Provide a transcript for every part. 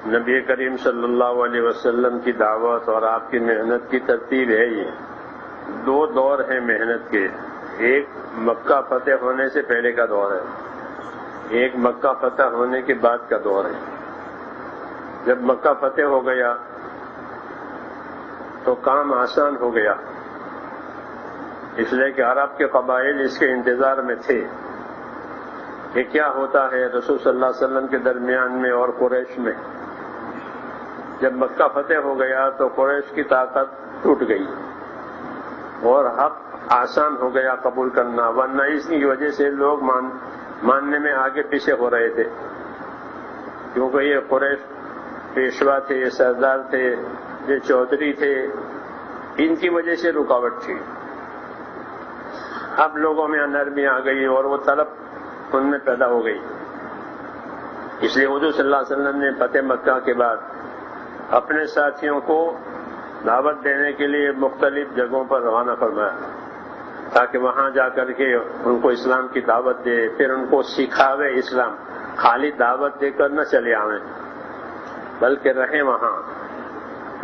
نبی کریم صلی اللہ علیہ وسلم کی دعوت اور آپ کی محنت کی ترتیب ہے یہ. دو دور ہیں محنت کے. ایک مکہ فتح ہونے سے پہلے کا دور ہے, ایک مکہ فتح ہونے کے بعد کا دور ہے. جب مکہ فتح ہو گیا تو کام آسان ہو گیا, اس لیے کہ عرب کے قبائل اس کے انتظار میں تھے کہ کیا ہوتا ہے رسول صلی اللہ علیہ وسلم کے درمیان میں اور قریش میں. جب مکہ فتح ہو گیا تو قریش کی طاقت ٹوٹ گئی اور حق آسان ہو گیا قبول کرنا, ورنہ اس کی وجہ سے لوگ ماننے میں آگے پیچھے ہو رہے تھے, کیونکہ یہ قریش پیشوا تھے, سردار تھے, یہ چودھری تھے, ان کی وجہ سے رکاوٹ تھی. اب لوگوں میں نرمی آ گئی اور وہ طلب ان میں پیدا ہو گئی. اس لیے حضور صلی اللہ علیہ وسلم نے فتح مکہ کے بعد اپنے ساتھیوں کو دعوت دینے کے لیے مختلف جگہوں پر روانہ فرمایا تاکہ وہاں جا کر کے ان کو اسلام کی دعوت دے, پھر ان کو سکھاوے اسلام. خالی دعوت دے کر نہ چلے آئیں بلکہ رہیں وہاں,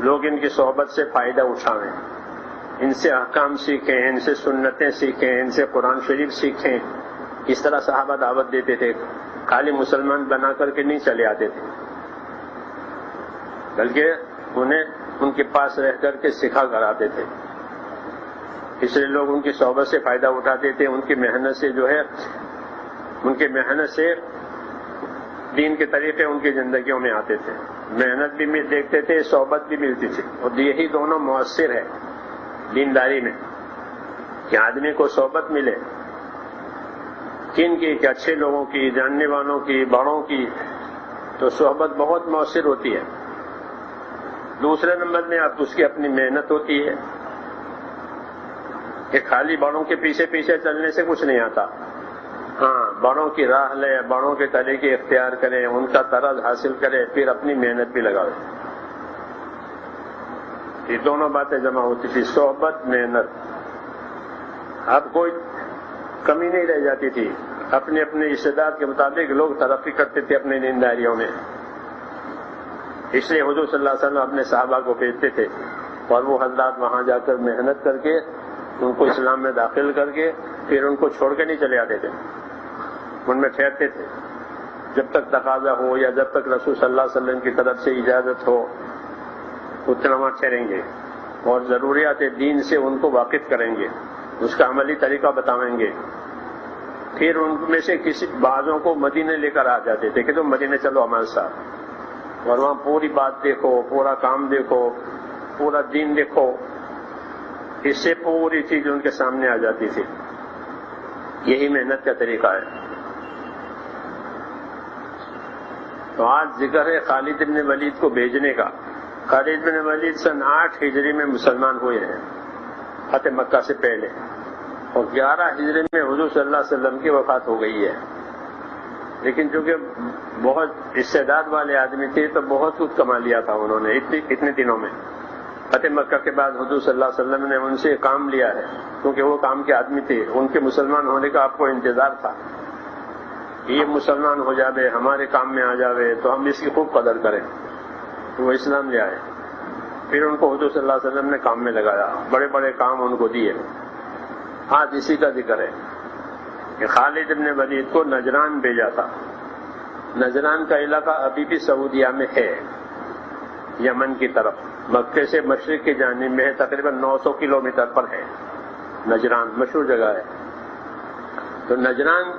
لوگ ان کی صحبت سے فائدہ اٹھائیں, ان سے احکام سیکھیں, ان سے سنتیں سیکھیں, ان سے قرآن شریف سیکھیں. اس طرح صحابہ دعوت دیتے تھے, خالی مسلمان بنا کر کے نہیں چلے آتے تھے بلکہ انہیں ان کے پاس رہ کر کے سکھا کر آتے تھے. اس لیے لوگ ان کی صحبت سے فائدہ اٹھاتے تھے, ان کی محنت سے جو ہے ان کی محنت سے دین کے طریقے ان کی زندگیوں میں آتے تھے. محنت بھی دیکھتے تھے, صحبت بھی ملتی تھی, اور یہی دونوں مؤثر ہے دینداری میں کہ آدمی کو صحبت ملے کن کی, کہ اچھے لوگوں کی, جاننے والوں کی, بڑوں کی, تو صحبت بہت مؤثر ہوتی ہے. دوسرے نمبر میں اب اس کی اپنی محنت ہوتی ہے کہ خالی بڑوں کے پیچھے پیچھے چلنے سے کچھ نہیں آتا. ہاں, بڑوں کی راہ لے, بڑوں کے طریقے اختیار کریں, ان کا طرز حاصل کرے, پھر اپنی محنت بھی لگاوے. یہ دونوں باتیں جمع ہوتی تھی, صحبت, محنت. اب کوئی کمی نہیں رہ جاتی تھی, اپنے اپنے استعداد کے مطابق لوگ ترقی کرتے تھے اپنی دینداریوں میں. اس لیے حضور صلی اللہ علیہ وسلم اپنے صحابہ کو بھیجتے تھے اور وہ حضرات وہاں جا کر محنت کر کے ان کو اسلام میں داخل کر کے پھر ان کو چھوڑ کے نہیں چلے آتے تھے, ان میں ٹھہرتے تھے جب تک تقاضا ہو یا جب تک رسول صلی اللہ علیہ وسلم کی طرف سے اجازت ہو, اتنا وہاں ٹھہریں گے اور ضروریات دین سے ان کو واقف کریں گے, اس کا عملی طریقہ بتائیں گے. پھر ان میں سے کسی بعضوں کو مدینے لے کر آ جاتے تھے کہ تم مدینے چلو ہمارے ساتھ, اور وہاں پوری بات دیکھو, پورا کام دیکھو, پورا دین دیکھو. اس سے پوری چیز ان کے سامنے آ جاتی تھی. یہی محنت کا طریقہ ہے. تو آج ذکر ہے خالد بن ولید کو بھیجنے کا. خالد بن ولید سن 8 ہجری میں مسلمان ہوئے ہیں فتح مکہ سے پہلے, اور 11 ہجری میں حضور صلی اللہ علیہ وسلم کی وفات ہو گئی ہے. لیکن چونکہ بہت استعداد والے آدمی تھے تو بہت کچھ کما لیا تھا انہوں نے اتنے دنوں میں. فتح مکہ کے بعد حضور صلی اللہ علیہ وسلم نے ان سے کام لیا ہے, کیونکہ وہ کام کے آدمی تھے, ان کے مسلمان ہونے کا آپ کو انتظار تھا. یہ مسلمان ہو جاوے, ہمارے کام میں آ جاوے تو ہم اس کی خوب قدر کریں. تو وہ اسلام لے آئے. پھر ان کو حضور صلی اللہ علیہ وسلم نے کام میں لگایا, بڑے بڑے کام ان کو دیے. آج اسی کا ذکر ہے کہ خالد بن ولید کو نجران بھیجا تھا. نجران کا علاقہ ابھی بھی سعودیہ میں ہے, یمن کی طرف, مکے سے مشرق کی جانب میں ہے, تقریباً 900 کلومیٹر پر ہے. نجران مشہور جگہ ہے. تو نجران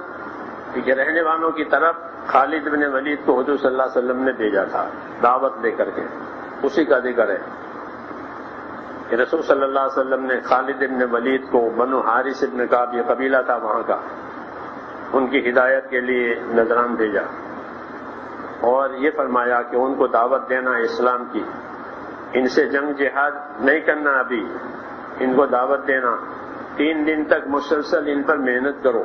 کے رہنے والوں کی طرف خالد بن ولید کو حضور صلی اللہ علیہ وسلم نے بھیجا تھا دعوت دے کر کے. اسی کا ذکر ہے کہ رسول صلی اللہ علیہ وسلم نے خالد بن ولید کو بنو حارث بن کعب, یہ قبیلہ تھا وہاں کا, ان کی ہدایت کے لیے نجران بھیجا اور یہ فرمایا کہ ان کو دعوت دینا اسلام کی, ان سے جنگ جہاد نہیں کرنا, ابھی ان کو دعوت دینا, 3 دن تک مسلسل ان پر محنت کرو,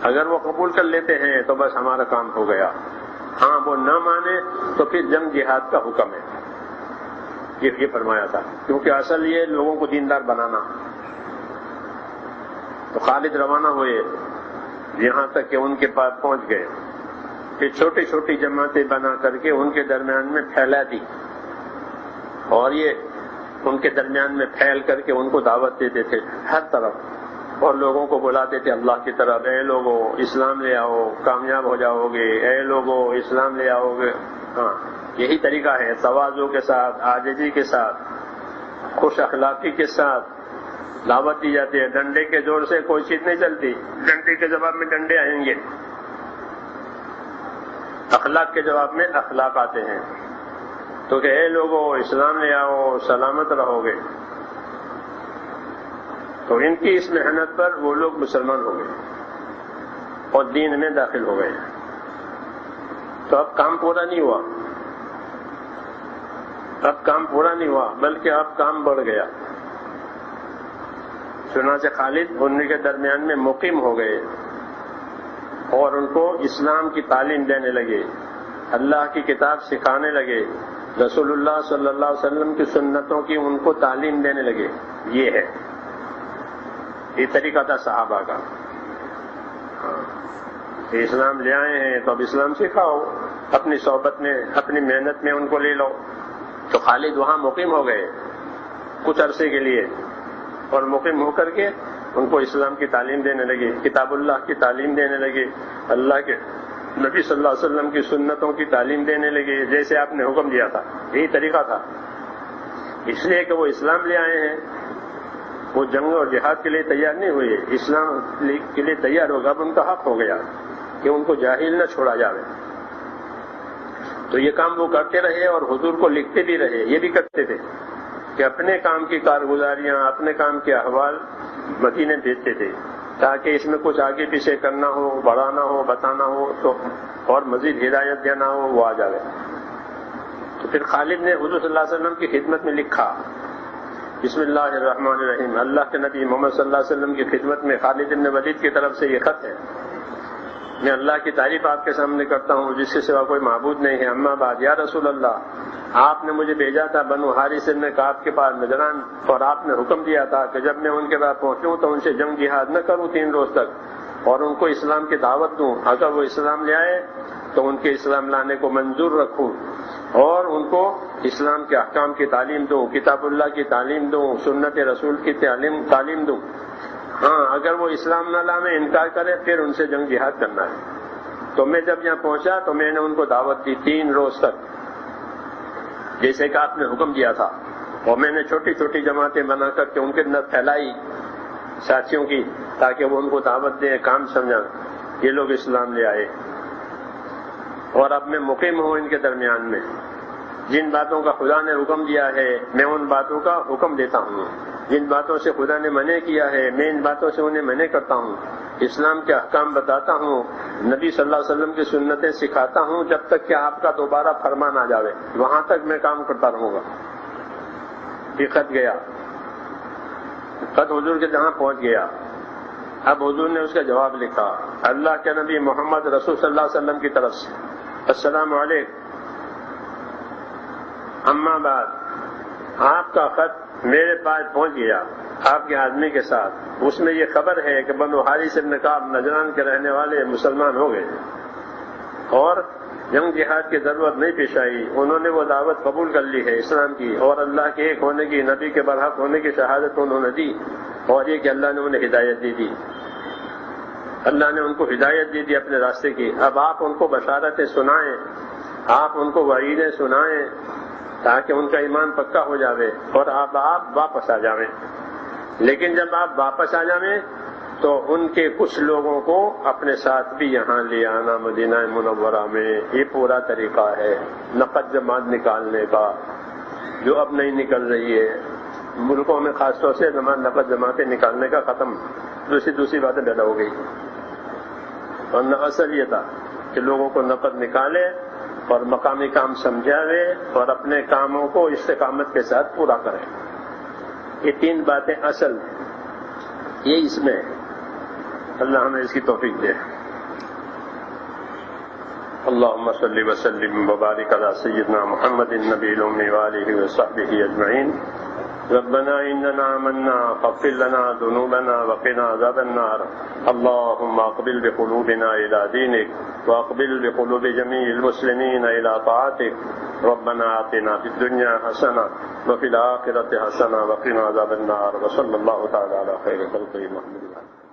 اگر وہ قبول کر لیتے ہیں تو بس ہمارا کام ہو گیا, ہاں وہ نہ مانے تو پھر جنگ جہاد کا حکم ہے. یہ فرمایا تھا, کیونکہ اصل یہ لوگوں کو دیندار بنانا. تو خالد روانہ ہوئے, یہاں تک کہ ان کے پاس پہنچ گئے کہ چھوٹی چھوٹی جماعتیں بنا کر کے ان کے درمیان میں پھیلا دی، اور یہ ان کے درمیان میں پھیل کر کے ان کو دعوت دیتے تھے ہر طرف، اور لوگوں کو بلاتے تھے اللہ کی طرف، اے لوگوں اسلام لے آؤ کامیاب ہو جاؤ گے، اے لوگوں اسلام لے آؤ گے۔ ہاں، یہی طریقہ ہے، تواضع کے ساتھ، عاجزی کے ساتھ، خوش اخلاقی کے ساتھ دعوت دی جاتی ہے۔ ڈنڈے کے زور سے کوئی چیز نہیں چلتی، ڈنڈے کے جواب میں ڈنڈے آئیں گے، اخلاق کے جواب میں اخلاق آتے ہیں۔ تو کہ اے لوگوں اسلام لے آؤ سلامت رہو گے۔ تو ان کی اس محنت پر وہ لوگ مسلمان ہو گئے اور دین میں داخل ہو گئے۔ تو اب کام پورا نہیں ہوا، اب کام پورا نہیں ہوا بلکہ اب کام بڑھ گیا۔ چنانچہ خالد ان کے درمیان میں مقیم ہو گئے اور ان کو اسلام کی تعلیم دینے لگے، اللہ کی کتاب سکھانے لگے، رسول اللہ صلی اللہ علیہ وسلم کی سنتوں کی ان کو تعلیم دینے لگے۔ یہ ہے، یہ طریقہ تھا صحابہ کا۔ اسلام لے آئے ہیں تو اب اسلام سکھاؤ، اپنی صحبت میں اپنی محنت میں ان کو لے لو۔ تو خالد وہاں مقیم ہو گئے کچھ عرصے کے لیے، اور مقیم ہو کر کے ان کو اسلام کی تعلیم دینے لگے، کتاب اللہ کی تعلیم دینے لگے، اللہ کے نبی صلی اللہ علیہ وسلم کی سنتوں کی تعلیم دینے لگے، جیسے آپ نے حکم دیا تھا۔ یہی طریقہ تھا، اس لیے کہ وہ اسلام لے آئے ہیں، وہ جنگ اور جہاد کے لیے تیار نہیں ہوئے، اسلام کے لیے تیار ہوگا۔ اب ان کا حق ہو گیا کہ ان کو جاہل نہ چھوڑا جاوے۔ تو یہ کام وہ کرتے رہے اور حضور کو لکھتے بھی رہے، یہ بھی کرتے تھے کہ اپنے کام کی کارگزاریاں، اپنے کام کے احوال مدینے بھیجتے تھے تاکہ اس میں کچھ آگے پیچھے کرنا ہو، بڑھانا ہو، بتانا ہو تو اور مزید ہدایت دینا ہو، وہ آ جائے۔ تو پھر خالد نے حضور صلی اللہ علیہ وسلم کی خدمت میں لکھا، بسم اللہ الرحمن الرحیم، اللہ کے نبی محمد صلی اللہ علیہ وسلم کی خدمت میں خالد بن ولید کی طرف سے یہ خط ہے۔ میں اللہ کی تعریف آپ کے سامنے کرتا ہوں جس کے سوا کوئی معبود نہیں ہے، اما بعد، یا رسول اللہ، آپ نے مجھے بھیجا تھا بنو حارث بن کعب کے پاس نجران، اور آپ نے حکم دیا تھا کہ جب میں ان کے پاس پہنچوں تو ان سے جنگ جہاد نہ کروں 3 روز تک، اور ان کو اسلام کی دعوت دوں، اگر وہ اسلام لے آئے تو ان کے اسلام لانے کو منظور رکھوں، اور ان کو اسلام کے احکام کی تعلیم دوں، کتاب اللہ کی تعلیم دوں، سنت رسول کی تعلیم دوں۔ ہاں، اگر وہ اسلام نہ لانے انکار کرے پھر ان سے جنگ جہاد کرنا ہے۔ تو میں جب یہاں پہنچا تو میں نے ان کو دعوت دی 3 روز تک، جیسے کہ آپ نے حکم دیا تھا، اور میں نے چھوٹی چھوٹی جماعتیں بنا کر کے ان کے اندر پھیلائی ساتھیوں کی، تاکہ وہ ان کو دعوت دیں، کام سمجھا۔ یہ لوگ اسلام لے آئے، اور اب میں مقیم ہوں ان کے درمیان میں۔ جن باتوں کا خدا نے حکم دیا ہے میں ان باتوں کا حکم دیتا ہوں، جن باتوں سے خدا نے منع کیا ہے میں ان باتوں سے انہیں منع کرتا ہوں، اسلام کے احکام بتاتا ہوں، نبی صلی اللہ علیہ وسلم کی سنتیں سکھاتا ہوں، جب تک کہ آپ کا دوبارہ فرمان آ جاوے وہاں تک میں کام کرتا رہوں گا۔ یہ خط گیا، خط حضور کے جہاں پہنچ گیا۔ اب حضور نے اس کا جواب لکھا، اللہ کے نبی محمد رسول صلی اللہ علیہ وسلم کی طرف سے، السلام علیکم، اما بعد، آپ کا خط میرے پاس پہنچ گیا آپ کے آدمی کے ساتھ، اس میں یہ خبر ہے کہ بنو حارث بن کعب نجران کے رہنے والے مسلمان ہو گئے، اور جنگ جہاد کی ضرورت نہیں پیش آئی، انہوں نے وہ دعوت قبول کر لی ہے اسلام کی، اور اللہ کے ایک ہونے کی، نبی کے برحق ہونے کی شہادت انہوں نے دی، اور یہ کہ اللہ نے انہیں ہدایت دی، اللہ نے ان کو ہدایت دی اپنے راستے کی۔ اب آپ ان کو بشارتیں سنائیں، آپ ان کو وعیدیں سنائیں تاکہ ان کا ایمان پکا ہو جاوے، اور آپ واپس آ جاویں۔ لیکن جب آپ واپس آ جاویں تو ان کے کچھ لوگوں کو اپنے ساتھ بھی یہاں لے آنا مدینہ منورہ میں۔ یہ پورا طریقہ ہے نقد جماعت نکالنے کا، جو اب نہیں نکل رہی ہے ملکوں میں، خاص طور سے نقد جماعتیں نکالنے کا ختم، دوسری باتیں پیدا ہو گئی، اور اصل یہ تھا کہ لوگوں کو نقد نکالے اور مقامی کام سمجھاوے اور اپنے کاموں کو استقامت کے ساتھ پورا کریں۔ یہ 3 باتیں اصل ہیں، یہ اس میں اللہ ہمیں اس کی توفیق دے۔ اللہم صلی وسلم وبارک علی سیدنا محمد النبی الأمی وآلہ وصحبہ اجمعین۔ ربنا إننا آمنا فاغفر لنا ذنوبنا وقنا عذاب النار. اللهم اقبل بقلوبنا إلى دينك واقبل بقلوب جميع المسلمين إلى طاعتك. ربنا آتنا في الدنيا حسنة وفي الآخرة حسنة وقنا عذاب النار. وصلى الله تعالى على خير خلقه محمد.